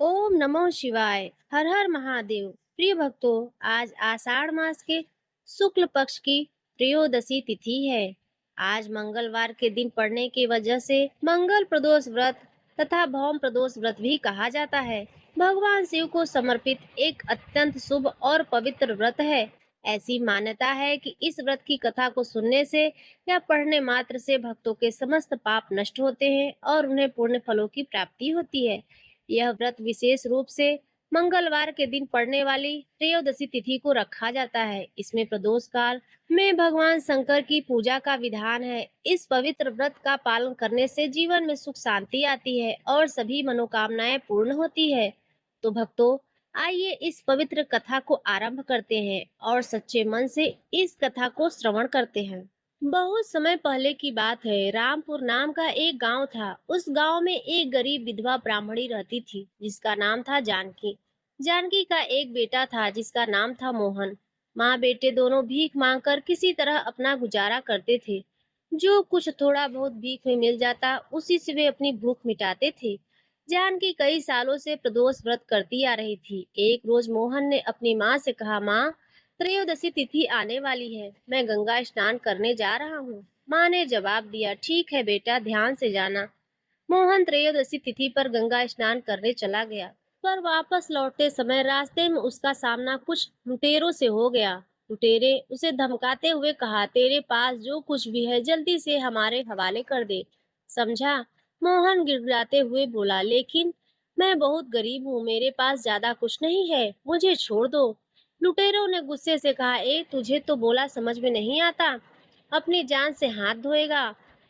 ओम नमो शिवाय। हर हर महादेव। प्रिय भक्तों, आज आषाढ़ मास के शुक्ल पक्ष की त्रयोदशी तिथि है। आज मंगलवार के दिन पड़ने की वजह से मंगल प्रदोष व्रत तथा भौम प्रदोष व्रत भी कहा जाता है। भगवान शिव को समर्पित एक अत्यंत शुभ और पवित्र व्रत है। ऐसी मान्यता है कि इस व्रत की कथा को सुनने से या पढ़ने मात्र से भक्तों के समस्त पाप नष्ट होते हैं और उन्हें पुण्य फलों की प्राप्ति होती है। यह व्रत विशेष रूप से मंगलवार के दिन पड़ने वाली त्रयोदशी तिथि को रखा जाता है। इसमें प्रदोष काल में भगवान शंकर की पूजा का विधान है। इस पवित्र व्रत का पालन करने से जीवन में सुख शांति आती है और सभी मनोकामनाएं पूर्ण होती है। तो भक्तों, आइए इस पवित्र कथा को आरंभ करते हैं और सच्चे मन से इस कथा को श्रवण करते हैं। बहुत समय पहले की बात है। रामपुर नाम का एक गांव था। उस गांव में एक गरीब विधवा ब्राह्मणी रहती थी जिसका नाम था जानकी। जानकी का एक बेटा था जिसका नाम था मोहन। माँ बेटे दोनों भीख मांगकर किसी तरह अपना गुजारा करते थे। जो कुछ थोड़ा बहुत भीख में मिल जाता उसी से वे अपनी भूख मिटाते थे। जानकी कई सालों से प्रदोष व्रत करती आ रही थी। एक रोज मोहन ने अपनी माँ से कहा, माँ, त्रयोदशी तिथि आने वाली है, मैं गंगा स्नान करने जा रहा हूँ। माँ ने जवाब दिया, ठीक है बेटा, ध्यान से जाना। मोहन त्रयोदशी तिथि पर गंगा स्नान करने चला गया, पर वापस लौटते समय रास्ते में उसका सामना कुछ लुटेरों से हो गया। लुटेरे उसे धमकाते हुए कहा, तेरे पास जो कुछ भी है जल्दी से हमारे हवाले कर दे, समझा। मोहन गिड़गिड़ाते हुए बोला, लेकिन मैं बहुत गरीब हूँ, मेरे पास ज्यादा कुछ नहीं है, मुझे छोड़ दो। लुटेरों ने गुस्से से कहा, ए तुझे तो बोला समझ में नहीं आता, अपनी जान से हाथ धोएगा।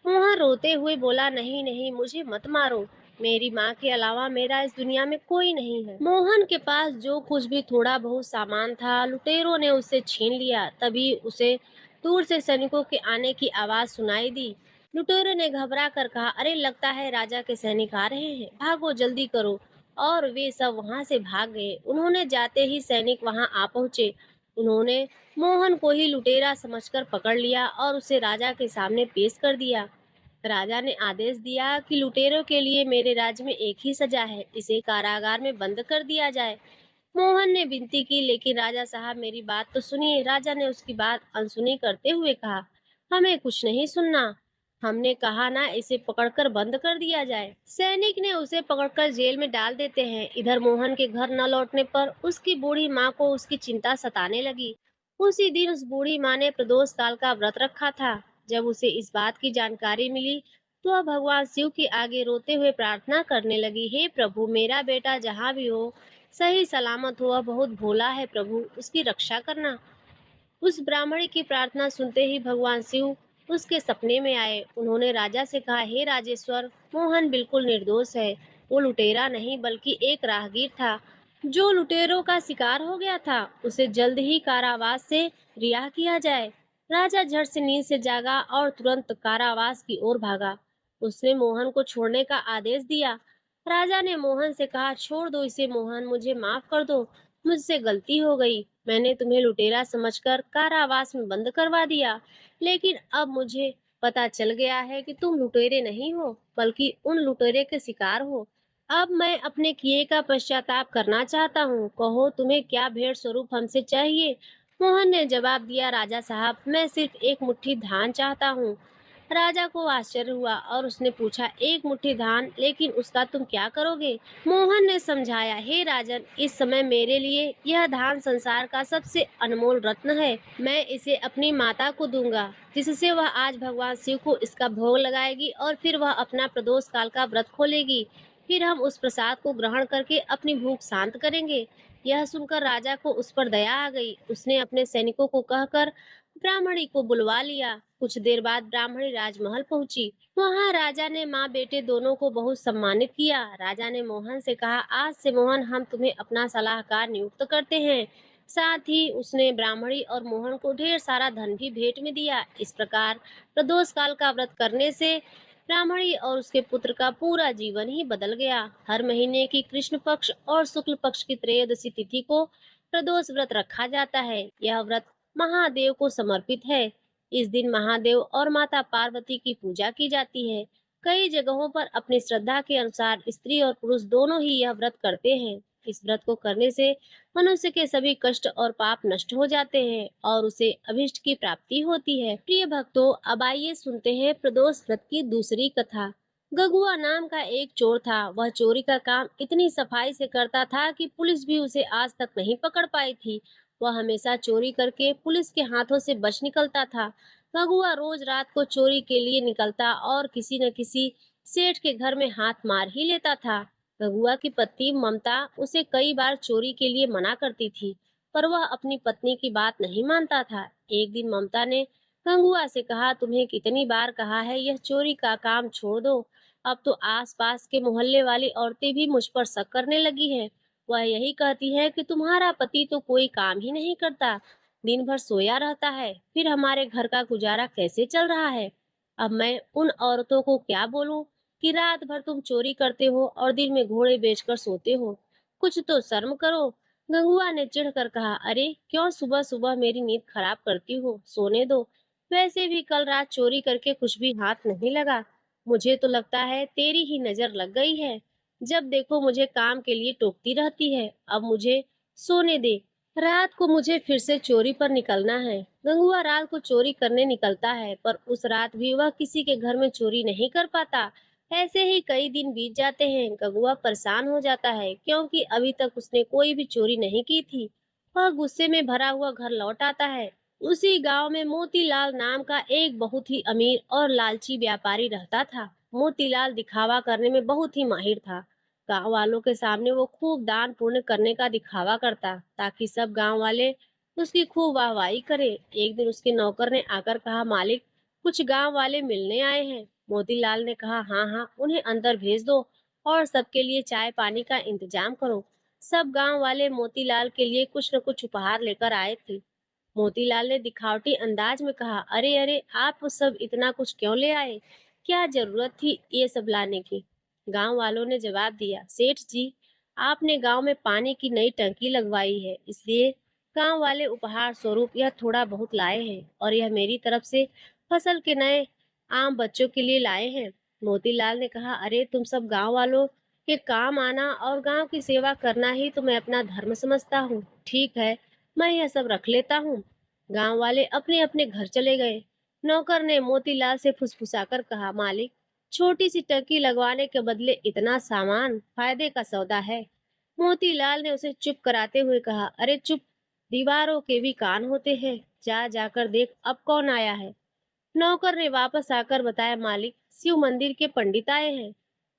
मोहन रोते हुए बोला, नहीं नहीं, मुझे मत मारो, मेरी माँ के अलावा मेरा इस दुनिया में कोई नहीं है। मोहन के पास जो कुछ भी थोड़ा बहुत सामान था लुटेरों ने उससे छीन लिया। तभी उसे दूर से सैनिकों के आने की आवाज सुनाई दी। लुटेरों ने घबरा कर कहा, अरे लगता है राजा के सैनिक आ रहे हैं, भागो जल्दी करो। और वे सब वहां से भाग गए। उन्होंने जाते ही सैनिक वहां आ पहुंचे। उन्होंने मोहन को ही लुटेरा समझकर पकड़ लिया और उसे राजा के सामने पेश कर दिया। राजा ने आदेश दिया कि लुटेरों के लिए मेरे राज्य में एक ही सजा है, इसे कारागार में बंद कर दिया जाए। मोहन ने विनती की, लेकिन राजा साहब मेरी बात तो सुनिए। राजा ने उसकी बात अनसुनी करते हुए कहा, हमें कुछ नहीं सुनना, हमने कहा ना इसे पकड़कर बंद कर दिया जाए। सैनिक ने उसे पकड़कर जेल में डाल देते हैं। इधर मोहन के घर न लौटने पर उसकी बूढ़ी माँ को उसकी चिंता सताने लगी। उसी दिन उस बूढ़ी माँ ने प्रदोष काल का व्रत रखा था। जब उसे इस बात की जानकारी मिली तो वह भगवान शिव के आगे रोते हुए प्रार्थना करने लगी, हे प्रभु, मेरा बेटा जहाँ भी हो सही सलामत हो, वह बहुत भोला है प्रभु, उसकी रक्षा करना। उस ब्राह्मणी की प्रार्थना सुनते ही भगवान शिव उसके सपने में आए। उन्होंने राजा से कहा, हे राजेश्वर, मोहन बिल्कुल निर्दोष है, वो लुटेरा नहीं बल्कि एक राहगीर था जो लुटेरों का शिकार हो गया था। उसे जल्द ही कारावास से रिहा किया जाए। राजा झट से नींद से जागा और तुरंत कारावास की ओर भागा। उसने मोहन को छोड़ने का आदेश दिया। राजा ने मोहन से कहा, छोड़ दो इसे मोहन, मुझे माफ कर दो, मुझसे गलती हो गई, मैंने तुम्हें लुटेरा समझकर कारावास में बंद करवा दिया, लेकिन अब मुझे पता चल गया है कि तुम लुटेरे नहीं हो बल्कि उन लुटेरे के शिकार हो। अब मैं अपने किए का पश्चाताप करना चाहता हूँ, कहो तुम्हें क्या भेंट स्वरूप हमसे चाहिए। मोहन ने जवाब दिया, राजा साहब, मैं सिर्फ एक मुट्ठी धान चाहता हूँ। राजा को आश्चर्य हुआ और उसने पूछा, एक मुट्ठी धान, लेकिन उसका तुम क्या करोगे। मोहन ने समझाया, हे राजन, इस समय मेरे लिए यह धान संसार का सबसे अनमोल रत्न है। मैं इसे अपनी माता को दूंगा, जिससे वह आज भगवान शिव को इसका भोग लगाएगी और फिर वह अपना प्रदोष काल का व्रत खोलेगी। फिर हम उस प्रसाद को ग्रहण करके अपनी भूख शांत करेंगे। यह सुनकर राजा को उस पर दया आ गई। उसने अपने सैनिकों को कहकर ब्राह्मणी को बुलवा लिया। कुछ देर बाद ब्राह्मणी राजमहल पहुंची। वहां राजा ने माँ बेटे दोनों को बहुत सम्मानित किया। राजा ने मोहन से कहा, आज से मोहन, हम तुम्हें अपना सलाहकार नियुक्त करते हैं। साथ ही उसने ब्राह्मणी और मोहन को ढेर सारा धन भी भेंट में दिया। इस प्रकार प्रदोष काल का व्रत करने से ब्राह्मणी और उसके पुत्र का पूरा जीवन ही बदल गया। हर महीने की कृष्ण पक्ष और शुक्ल पक्ष की त्रयोदशी तिथि को प्रदोष व्रत रखा जाता है। यह व्रत महादेव को समर्पित है। इस दिन महादेव और माता पार्वती की पूजा की जाती है। कई जगहों पर अपनी श्रद्धा के अनुसार स्त्री और पुरुष दोनों ही यह व्रत करते हैं। इस व्रत को करने से मनुष्य के सभी कष्ट और पाप नष्ट हो जाते हैं और उसे अभिष्ट की प्राप्ति होती है। प्रिय भक्तों, अब आइए सुनते हैं प्रदोष व्रत की दूसरी कथा। गगुआ नाम का एक चोर था। वह चोरी का काम इतनी सफाई से करता था कि पुलिस भी उसे आज तक नहीं पकड़ पाई थी। वह हमेशा चोरी करके पुलिस के हाथों से बच निकलता था। गगुआ रोज रात को चोरी के लिए निकलता और किसी न किसी सेठ के घर में हाथ मार ही लेता था। गगुआ की पत्नी ममता उसे कई बार चोरी के लिए मना करती थी, पर वह अपनी पत्नी की बात नहीं मानता था। एक दिन ममता ने गंगुआ से कहा, तुम्हें कितनी बार कहा है यह चोरी का काम छोड़ दो। अब तो आसपास के मोहल्ले वाली औरतें भी मुझ पर शक करने लगी हैं। वह यही कहती है कि तुम्हारा पति तो कोई काम ही नहीं करता, दिन भर सोया रहता है, फिर हमारे घर का गुजारा कैसे चल रहा है। अब मैं उन औरतों को क्या बोलूं कि रात भर तुम चोरी करते हो और दिन में घोड़े बेचकर सोते हो। कुछ तो शर्म करो। गंगुआ ने चिढ़कर कहा, अरे क्यों सुबह सुबह मेरी नींद खराब करती हो, सोने दो। वैसे भी कल रात चोरी करके कुछ भी हाथ नहीं लगा। मुझे तो लगता है तेरी ही नजर लग गई है। जब देखो मुझे काम के लिए टोकती रहती है। अब मुझे सोने दे। रात को मुझे फिर से चोरी पर निकलना है। गंगुआ रात को चोरी करने निकलता है, पर उस रात भी वह किसी के घर में चोरी नहीं कर पाता। ऐसे ही कई दिन बीत जाते हैं। गंगुआ परेशान हो जाता है क्योंकि अभी तक उसने कोई भी चोरी नहीं की थी। वह गुस्से में भरा हुआ घर लौट आता है। उसी गांव में मोतीलाल नाम का एक बहुत ही अमीर और लालची व्यापारी रहता था। मोतीलाल दिखावा करने में बहुत ही माहिर था। गांव वालों के सामने वो खूब दान पुण्य करने का दिखावा करता ताकि सब गांव वाले उसकी खूब वाहवाही करें। एक दिन उसके नौकर ने आकर कहा, मालिक कुछ गांव वाले मिलने आए हैं। मोतीलाल ने कहा, हाँ हाँ, उन्हें अंदर भेज दो और सबके लिए चाय पानी का इंतजाम करो। सब गांव वाले मोतीलाल के लिए कुछ न कुछ उपहार लेकर आए थे। मोतीलाल ने दिखावटी अंदाज में कहा, अरे अरे, आप सब इतना कुछ क्यों ले आए? क्या जरूरत थी ये सब लाने की? गांव वालों ने जवाब दिया, सेठ जी, आपने गांव में पानी की नई टंकी लगवाई है, इसलिए गांव वाले उपहार स्वरूप यह थोड़ा बहुत लाए हैं और यह मेरी तरफ से फसल के नए आम बच्चों के लिए लाए हैं। मोतीलाल ने कहा, अरे तुम सब गांव वालों के काम आना और गांव की सेवा करना ही तो मैं अपना धर्म समझता हूँ। ठीक है, मैं यह सब रख लेता हूँ। गांव वाले अपने अपने घर चले गए। नौकर ने मोतीलाल से फुसफुसाकर कहा, मालिक छोटी सी टंकी लगवाने के बदले इतना सामान फायदे का सौदा है। मोतीलाल ने उसे चुप कराते हुए कहा, अरे चुप, दीवारों के भी कान होते हैं, जा जाकर देख अब कौन आया है। नौकर ने वापस आकर बताया, मालिक शिव मंदिर के पंडित आए हैं।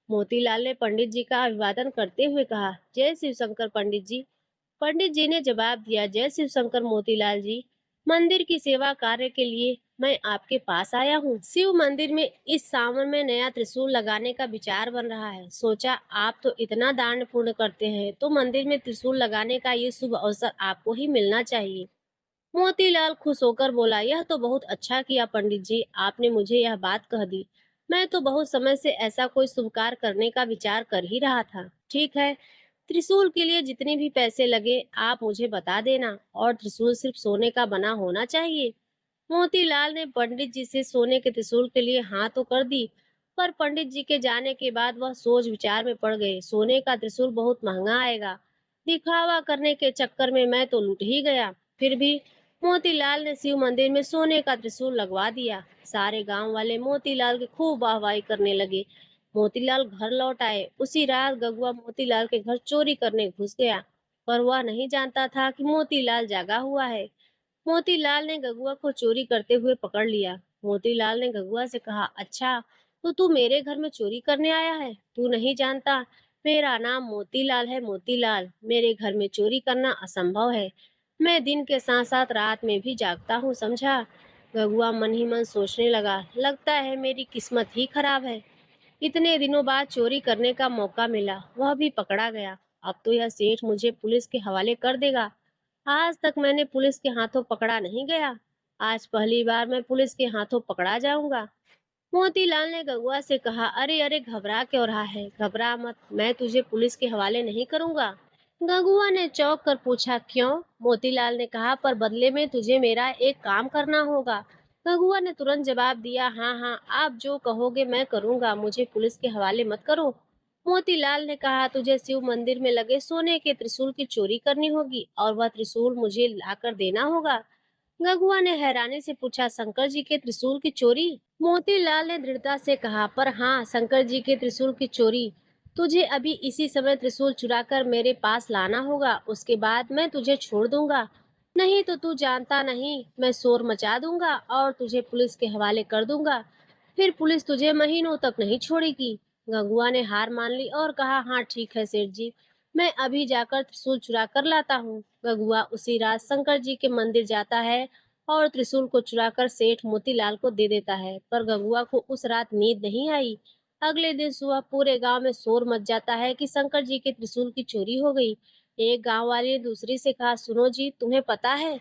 मोतीलाल ने पंडित जी का अभिवादन करते हुए कहा, जय शिव शंकर पंडित जी। पंडित जी ने जवाब दिया, जय शिव शंकर मोतीलाल जी, मंदिर की सेवा कार्य के लिए मैं आपके पास आया हूँ। शिव मंदिर में इस सावन में नया त्रिशूल लगाने का विचार बन रहा है। सोचा आप तो इतना दान पुण्य करते हैं, तो मंदिर में त्रिशूल लगाने का ये शुभ अवसर आपको ही मिलना चाहिए। मोतीलाल खुश होकर बोला, यह तो बहुत अच्छा किया पंडित जी, आपने मुझे यह बात कह दी। मैं तो बहुत समय से ऐसा कोई शुभ कार्य करने का विचार कर ही रहा था। ठीक है, त्रिशूल के लिए जितने भी पैसे लगे आप मुझे बता देना, और त्रिशूल सिर्फ सोने का बना होना चाहिए। मोतीलाल ने पंडित जी से सोने के त्रिशूल के लिए हाँ तो कर दी, पर पंडित जी के जाने के बाद वह सोच विचार में पड़ गए। सोने का त्रिशूल बहुत महंगा आएगा, दिखावा करने के चक्कर में मैं तो लूट ही गया। फिर भी मोतीलाल ने शिव मंदिर में सोने का त्रिशूल लगवा दिया। सारे गांव वाले मोतीलाल की खूब वाहवाही करने लगे। मोतीलाल घर लौट आए। उसी रात गगुआ मोतीलाल के घर चोरी करने घुस गया, पर वह नहीं जानता था कि मोतीलाल जागा हुआ है। मोतीलाल ने गगुआ को चोरी करते हुए पकड़ लिया। मोतीलाल ने गगुआ से कहा, अच्छा तो तू मेरे घर में चोरी करने आया है? तू नहीं जानता मेरा नाम मोतीलाल है। मोतीलाल, मेरे घर में चोरी करना असंभव है। मैं दिन के साथ साथ रात में भी जागता हूँ, समझा? गगुआ मन ही मन सोचने लगा, लगता है मेरी किस्मत ही खराब है। इतने दिनों बाद चोरी करने का मौका मिला, वह भी पकड़ा गया। अब तो यह सेठ मुझे पुलिस के हवाले कर देगा। आज तक मैंने पुलिस के हाथों पकड़ा नहीं गया, आज पहली बार मैं पुलिस के हाथों पकड़ा जाऊंगा। मोतीलाल ने गगुआ से कहा, अरे अरे, घबरा क्यों रहा है? घबरा मत, मैं तुझे पुलिस के हवाले नहीं करूंगा। गगुआ ने चौंक कर पूछा, क्यों? मोतीलाल ने कहा, पर बदले में तुझे मेरा एक काम करना होगा। गंगुआ ने तुरंत जवाब दिया, हाँ हाँ, आप जो कहोगे मैं करूंगा, मुझे पुलिस के हवाले मत करो। मोतीलाल ने कहा, तुझे शिव मंदिर में लगे सोने के त्रिशूल की चोरी करनी होगी और वह त्रिशूल मुझे लाकर देना होगा। गंगुआ ने हैरानी से पूछा, शंकर जी के त्रिशूल की चोरी? मोतीलाल ने दृढ़ता से कहा, पर हाँ, शंकर जी के त्रिशूल की चोरी। तुझे अभी इसी समय त्रिशूल चुराकर मेरे पास लाना होगा, उसके बाद मैं तुझे छोड़ दूंगा। नहीं तो तू जानता नहीं, मैं शोर मचा दूंगा और तुझे पुलिस के हवाले कर दूंगा। फिर पुलिस तुझे महीनों तक नहीं छोड़ेगी। गंगुआ ने हार मान ली और कहा, हाँ ठीक है सेठ जी, मैं अभी जाकर त्रिशूल चुरा कर लाता हूँ। गंगुआ उसी रात शंकर जी के मंदिर जाता है और त्रिशूल को चुराकर सेठ मोतीलाल को दे देता है, पर गंगुआ को उस रात नींद नहीं आई। अगले दिन सुबह पूरे गांव में शोर मच जाता है कि शंकर जी के त्रिशूल की चोरी हो गई। एक गांव वाले ने दूसरी से कहा, सुनो जी, तुम्हें पता है,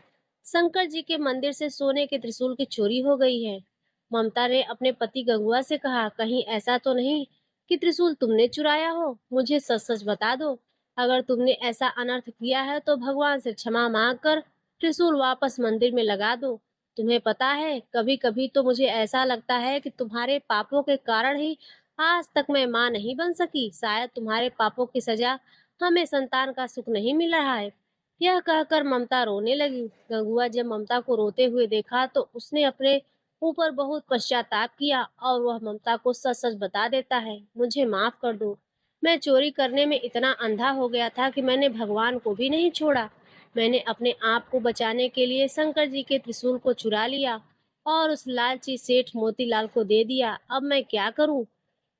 शंकर जी के मंदिर से सोने के त्रिशूल की चोरी हो गई है। ममता ने अपने पति गंगुआ से कहा, कहीं ऐसा तो नहीं कि त्रिशूल तुमने चुराया हो? मुझे सच सच बता दो। अगर तुमने ऐसा अनर्थ किया है तो भगवान से क्षमा मांग कर त्रिशूल वापस मंदिर में लगा दो। तुम्हें पता है, कभी कभी तो मुझे ऐसा लगता है कि तुम्हारे पापों के कारण ही आज तक मैं माँ नहीं बन सकी। शायद तुम्हारे पापों की सजा हमें संतान का सुख नहीं मिल रहा है। यह कहकर ममता रोने लगी। गंगुआ जब ममता को रोते हुए देखा तो उसने अपने ऊपर बहुत पश्चाताप किया और वह ममता को सच सच बता देता है, मुझे माफ कर दो। मैं चोरी करने में इतना अंधा हो गया था कि मैंने भगवान को भी नहीं छोड़ा। मैंने अपने आप को बचाने के लिए शंकर जी के त्रिशूल को चुरा लिया और उस लालची सेठ मोतीलाल को दे दिया। अब मैं क्या करूं?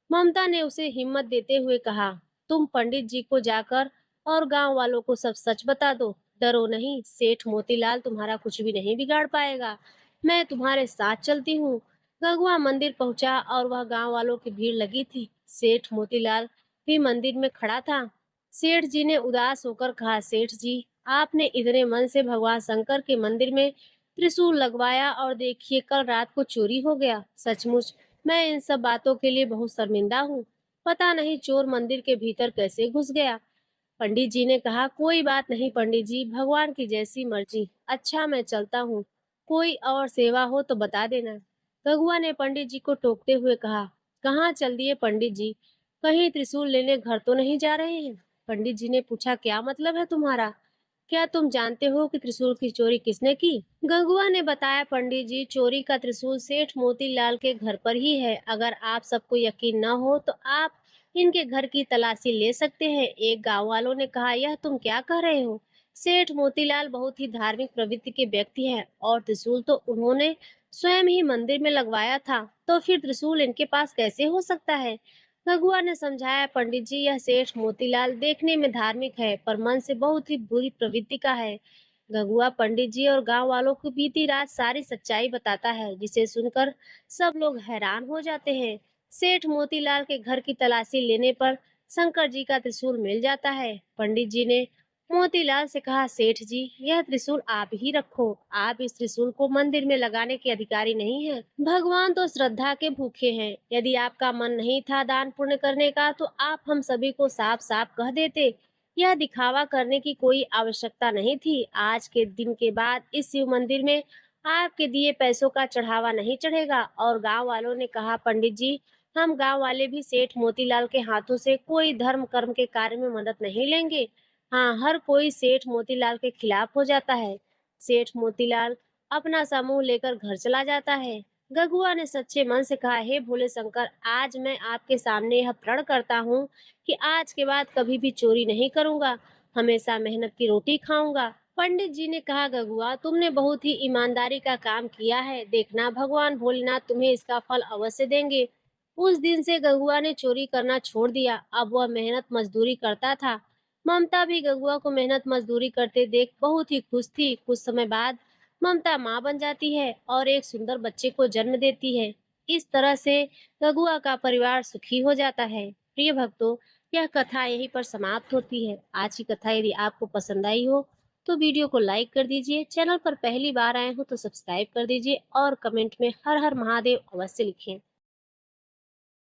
ममता ने उसे हिम्मत देते हुए कहा, तुम पंडित जी को जाकर और गांव वालों को सब सच बता दो। डरो नहीं, सेठ मोतीलाल तुम्हारा कुछ भी नहीं बिगाड़ पाएगा। मैं तुम्हारे साथ चलती हूँ। गंगुआ मंदिर पहुंचा और वह गांव वालों की भीड़ लगी थी। सेठ मोतीलाल भी मंदिर में खड़ा था। सेठ जी ने उदास होकर कहा, सेठ जी, आपने इतने मन से भगवान शंकर के मंदिर में त्रिशूल लगवाया और देखिए कल रात को चोरी हो गया। सचमुच मैं इन सब बातों के लिए बहुत शर्मिंदा हूँ। पता नहीं चोर मंदिर के भीतर कैसे घुस गया। पंडित जी ने कहा, कोई बात नहीं पंडित जी, भगवान की जैसी मर्जी। अच्छा मैं चलता हूँ, कोई और सेवा हो तो बता देना। गंगुआ ने पंडित जी को टोकते हुए कहा, कहाँ चल दिए पंडित जी? कहीं त्रिशूल लेने घर तो नहीं जा रहे हैं? पंडित जी ने पूछा, क्या मतलब है तुम्हारा? क्या तुम जानते हो कि त्रिशूल की चोरी किसने की? गंगुआ ने बताया, पंडित जी, चोरी का त्रिशूल सेठ मोतीलाल के घर पर ही है। अगर आप सबको यकीन न हो तो आप इनके घर की तलाशी ले सकते हैं। एक गांव वालों ने कहा, यह तुम क्या कह रहे हो? सेठ मोतीलाल बहुत ही धार्मिक प्रवृत्ति के व्यक्ति हैं और त्रिशूल तो उन्होंने स्वयं ही मंदिर में लगवाया था, तो फिर त्रिशूल इनके पास कैसे हो सकता है? रघुआ ने समझाया, पंडित जी, यह सेठ मोतीलाल देखने में धार्मिक है पर मन से बहुत ही बुरी प्रवृत्ति का है। गंगुआ पंडित जी और गांव वालों को बीती रात सारी सच्चाई बताता है, जिसे सुनकर सब लोग हैरान हो जाते हैं। सेठ मोतीलाल के घर की तलाशी लेने पर शंकर जी का त्रिशूल मिल जाता है। पंडित जी ने मोतीलाल से कहा, सेठ जी, यह त्रिशूल आप ही रखो। आप इस त्रिशूल को मंदिर में लगाने के अधिकारी नहीं हैं। भगवान तो श्रद्धा के भूखे हैं। यदि आपका मन नहीं था दान पुण्य करने का तो आप हम सभी को साफ साफ कह देते। यह दिखावा करने की कोई आवश्यकता नहीं थी। आज के दिन के बाद इस शिव मंदिर में आपके दिए पैसों का चढ़ावा नहीं चढ़ेगा। और गांव वालों ने कहा, पंडित जी, हम गांव वाले भी सेठ मोतीलाल के हाथों से कोई धर्म कर्म के कार्य में मदद नहीं लेंगे। हाँ, हर कोई सेठ मोतीलाल के खिलाफ हो जाता है। सेठ मोतीलाल अपना समूह लेकर घर चला जाता है। गगुआ ने सच्चे मन से कहा, हे भोले शंकर, आज मैं आपके सामने यह प्रण करता हूँ कि आज के बाद कभी भी चोरी नहीं करूंगा, हमेशा मेहनत की रोटी खाऊंगा। पंडित जी ने कहा, गगुआ, तुमने बहुत ही ईमानदारी का काम किया है, देखना भगवान भोलेनाथ तुम्हें इसका फल अवश्य देंगे। उस दिन से गगुआ ने चोरी करना छोड़ दिया। अब वह मेहनत मजदूरी करता था। ममता भी गगुआ को मेहनत मजदूरी करते देख बहुत ही खुश थी। कुछ समय बाद ममता माँ बन जाती है और एक सुंदर बच्चे को जन्म देती है। इस तरह से गगुआ का परिवार सुखी हो जाता है। प्रिय भक्तों, यह कथा यहीं पर समाप्त होती है। आज की कथा यदि आपको पसंद आई हो तो वीडियो को लाइक कर दीजिए। चैनल पर पहली बार आए हो तो सब्सक्राइब कर दीजिए और कमेंट में हर हर महादेव अवश्य लिखें।